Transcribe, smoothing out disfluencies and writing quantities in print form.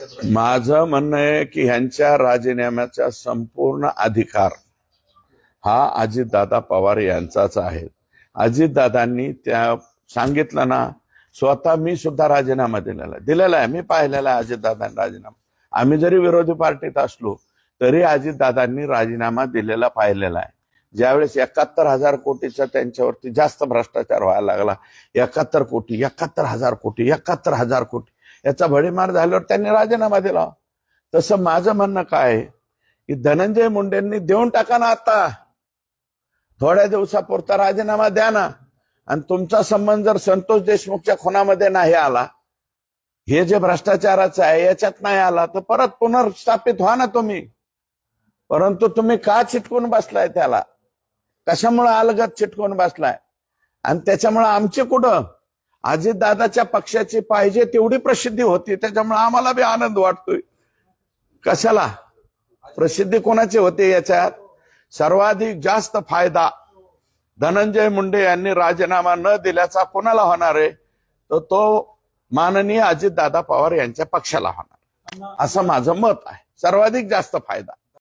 माझं म्हणणं आहे की ह्यांच्या राजीनाम्याचा संपूर्ण अधिकार हा अजितदादा पवार यांचाच आहे। अजितदादांनी त्या सांगितलं ना, स्वतः मी सुद्धा राजीनामा दिलेला आहे। मी पाहिलेला आहे अजितदादांनी राजीनामा। आम्ही जरी विरोधी पार्टीत असलो तरी अजितदादांनी राजीनामा दिलेला पाहिलेला आहे। ज्यावेळेस 71,000 कोटीचा त्यांच्यावरती जास्त भ्रष्टाचार व्हायला लागला, 71 कोटी 71,000 कोटी 71,000 कोटी याचा भडीमार झाल्यावर त्यांनी राजीनामा दिला। तसं माझं म्हणणं काय आहे की धनंजय मुंडेंनी देऊन टाका ना, आता थोड्या दिवसापुरता राजीनामा द्या ना। आणि तुमचा संबंध जर संतोष देशमुखच्या खुनामध्ये नाही आला, हे जे भ्रष्टाचाराचं आहे याच्यात नाही आला, तर परत पुनर्स्थापित व्हा ना तुम्ही। परंतु तुम्ही का चिटकून बसलाय त्याला? कशामुळे अलगत चिटकून बसलाय? आणि त्याच्यामुळे आमची कुठं अजितदादाच्या पक्षाची पाहिजे तेवढी प्रसिद्धी होती, त्याच्यामुळे आम्हाला बी आनंद वाटतोय। कशाला प्रसिद्धी कोणाची होते? याच्यात सर्वाधिक जास्त फायदा धनंजय मुंडे यांनी राजीनामा न दिल्याचा कोणाला होणार आहे? तर तो माननीय अजितदादा पवार यांच्या पक्षाला होणार, असं माझं मत आहे। सर्वाधिक जास्त फायदा